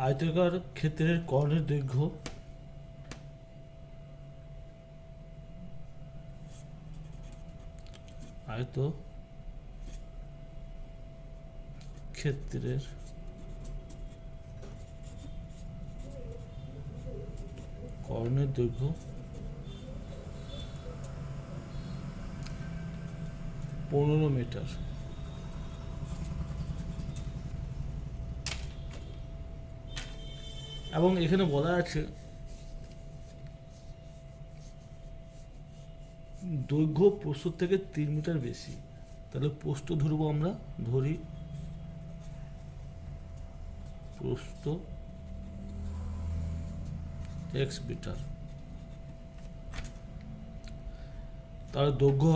আয়তাকার ক্ষেত্রের কর্ণের দৈর্ঘ্য আয়ত ক্ষেত্রের কর্ণের দৈর্ঘ্য 15 মিটার। এবং এখানে বলা আছে দৈর্ঘ্য প্রস্থ থেকে 3 মিটার বেশি। তাহলে প্রস্থ ধরবো, আমরা ধরি প্রস্থ x মিটার, তাহলে দৈর্ঘ্য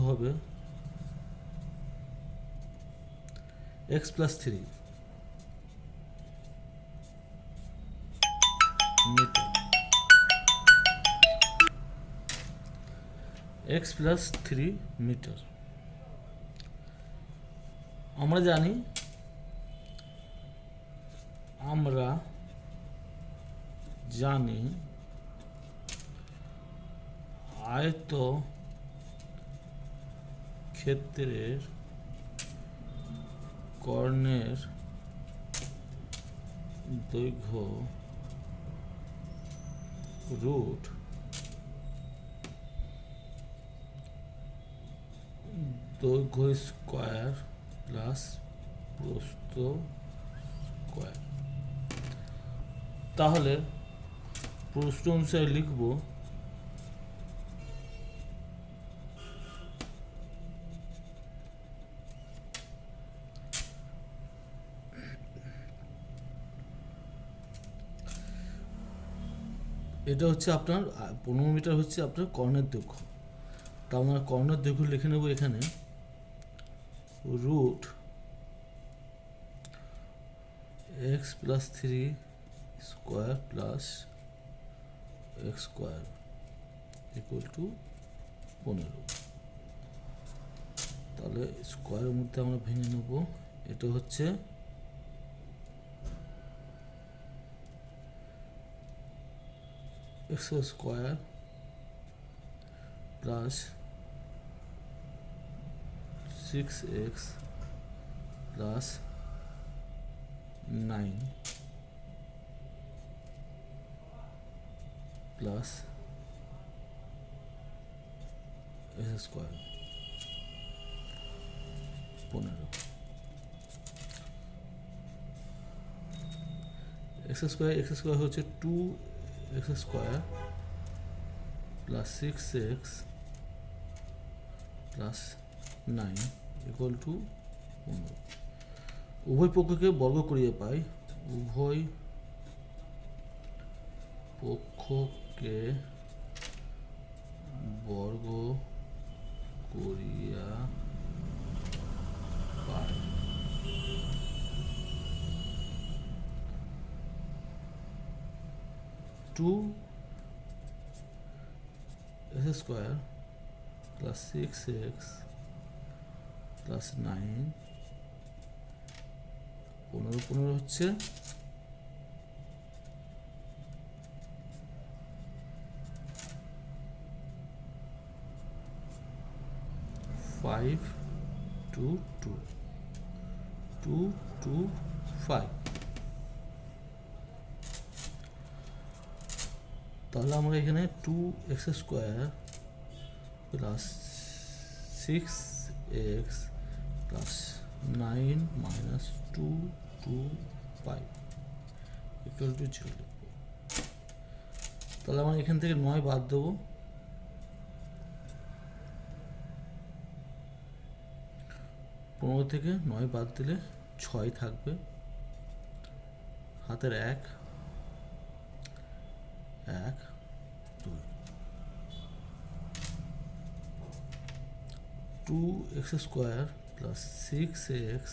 হবে x + 3 মিটার, x + 3 মিটার। আমরা জানি আয়ত ক্ষেত্রের কর্ণের দৈর্ঘ্য রুট দৈর্ঘ্য স্কয়ার প্লাস প্রস্থ স্কয়ার। তাহলে প্রশ্ন অনুসারে লিখব এটা হচ্ছে আপনার 15 মিটার হচ্ছে আপনার কর্ণের দৈর্ঘ্য। তা আমরা কর্ণের দৈর্ঘ্য লিখে নেব এখানে root x + 3 square plus x square = 15। তাহলে স্কয়ারের মধ্যে আমরা ভেঙে নেব, এটা হচ্ছে x square plus 6x plus 9 plus x square 15। x square হচ্ছে 2x square plus 6x plus 9 = 15। উভয় পক্ষকে বর্গ করিয়ে পাই, উভয় পক্ষকে বর্গ করিয়া পাই 2x square plus 6x plus 9 15 হচ্ছে 5 2 2 2 2 5। তাহলে আমরা এখানে 2x square plus 6x plus 9 minus 2 2 5 = 0 লিখব। তাহলে আমরা এখান থেকে 9 বাদ দেবো, 15 থেকে 9 বাদ দিলে 6 থাকবে, হাতের 1 1 2 2x square plus 6x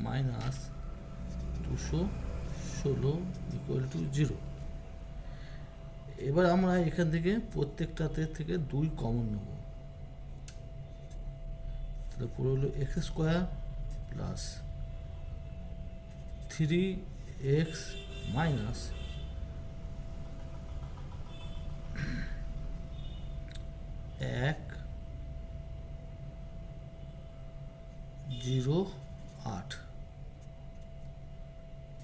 minus 216 = 0। এবার আমরা এখান থেকে প্রত্যেকটাতে থেকে 2 কমন নেব, তাহলে পুরো হলো x square plus 3x minus এক 0.8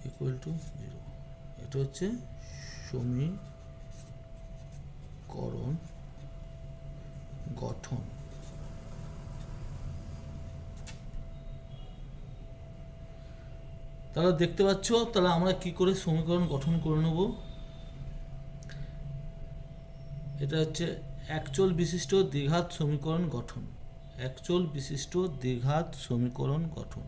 ইকুয়াল টু 0। এটা হচ্ছে সমীকরণ গঠন। তাহলে দেখতে পাচ্ছ, তাহলে আমরা কি করে সমীকরণ গঠন করে নেব। এটা হচ্ছে একচল বিশিষ্ট দ্বিঘাত সমীকরণ গঠন। একচল বিশিষ্ট দ্বিঘাত সমীকরণ গঠন।